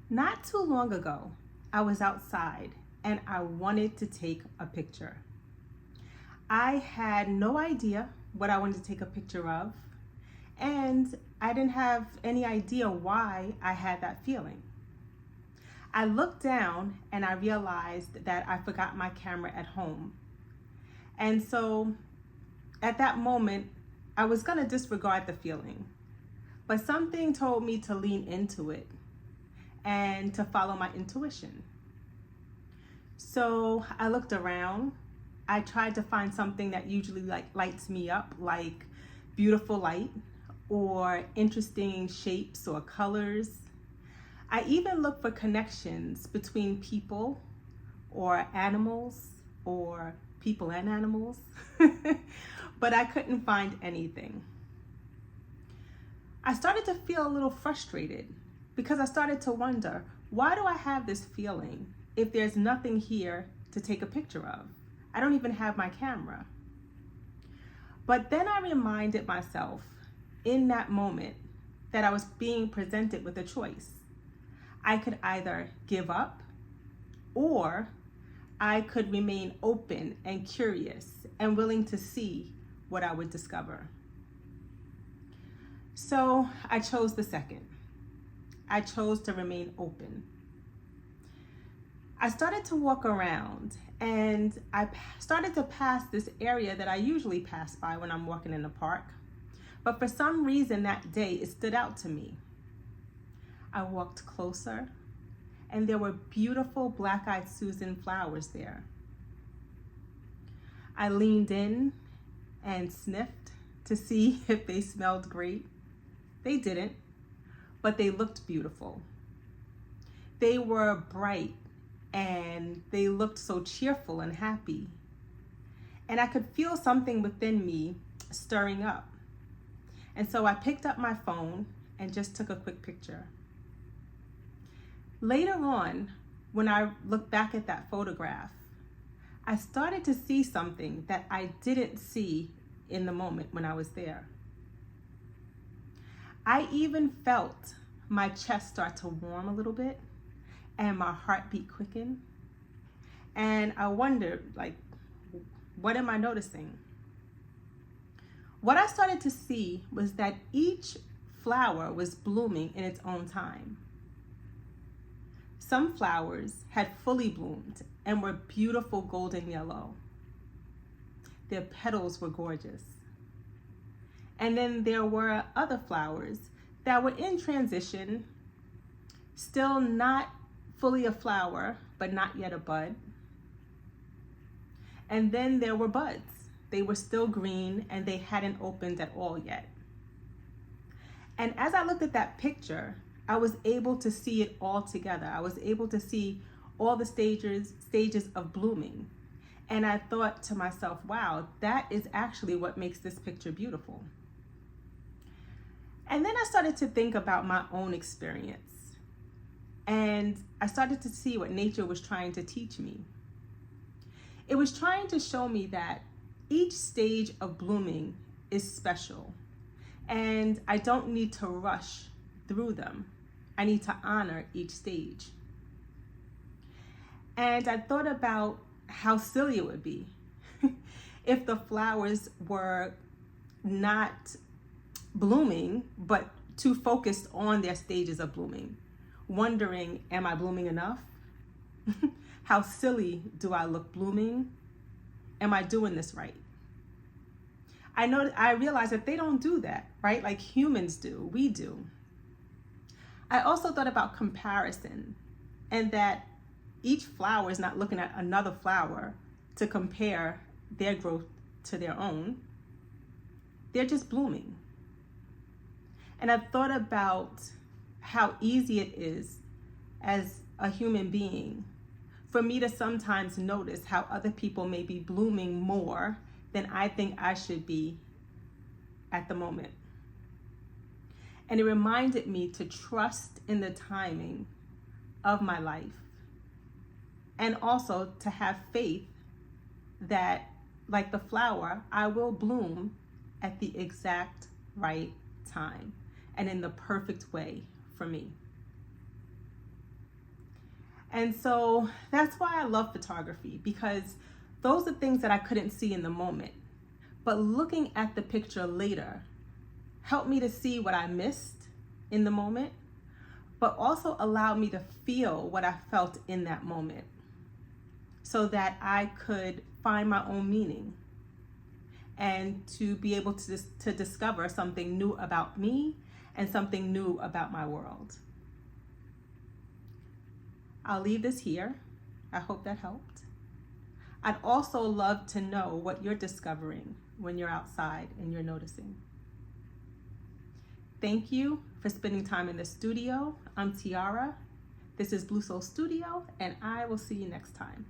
Not too long ago, I was outside and I wanted to take a picture. I had no idea what I wanted to take a picture of, and I didn't have any idea why I had that feeling. I looked down and I realized that I forgot my camera at home. And so at that moment, I was going to disregard the feeling, but something told me to lean into it and to follow my intuition. So I looked around. I tried to find something that usually lights me up, like beautiful light or interesting shapes or colors. I even looked for connections between people or animals or people and animals, but I couldn't find anything. I started to feel a little frustrated because I started to wonder, why do I have this feeling if there's nothing here to take a picture of? I don't even have my camera. But then I reminded myself in that moment that I was being presented with a choice. I could either give up or I could remain open and curious and willing to see what I would discover. So I chose the second. I chose to remain open. I started to walk around and I started to pass this area that I usually pass by when I'm walking in the park. But for some reason that day, it stood out to me. I walked closer and there were beautiful black-eyed Susan flowers there. I leaned in and sniffed to see if they smelled great. They didn't, but they looked beautiful. They were bright and they looked so cheerful and happy. And I could feel something within me stirring up. And so I picked up my phone and just took a quick picture. Later on, when I looked back at that photograph, I started to see something that I didn't see in the moment when I was there. I even felt my chest start to warm a little bit and my heartbeat quicken. And I wondered, what am I noticing? What I started to see was that each flower was blooming in its own time. Some flowers had fully bloomed and were beautiful golden yellow. Their petals were gorgeous. And then there were other flowers that were in transition, still not fully a flower, but not yet a bud. And then there were buds. They were still green and they hadn't opened at all yet. And as I looked at that picture, I was able to see it all together. I was able to see all the stages of blooming. And I thought to myself, wow, that is actually what makes this picture beautiful. And then I started to think about my own experience. And I started to see what nature was trying to teach me. It was trying to show me that each stage of blooming is special. And I don't need to rush through them. I need to honor each stage. And I thought about how silly it would be if the flowers were not blooming, but too focused on their stages of blooming, wondering, am I blooming enough? How silly do I look blooming? Am I doing this right? I realized that they don't do that, right? Like humans do, we do. I also thought about comparison and that each flower is not looking at another flower to compare their growth to their own. They're just blooming. And I thought about how easy it is as a human being for me to sometimes notice how other people may be blooming more than I think I should be at the moment. And it reminded me to trust in the timing of my life and also to have faith that, like the flower, I will bloom at the exact right time and in the perfect way for me. And so that's why I love photography, because those are things that I couldn't see in the moment. But looking at the picture later helped me to see what I missed in the moment, but also allowed me to feel what I felt in that moment so that I could find my own meaning and to be able to discover something new about me and something new about my world. I'll leave this here. I hope that helped. I'd also love to know what you're discovering when you're outside and you're noticing. Thank you for spending time in the studio. I'm Tiara. This is Blue Soul Studio, and I will see you next time.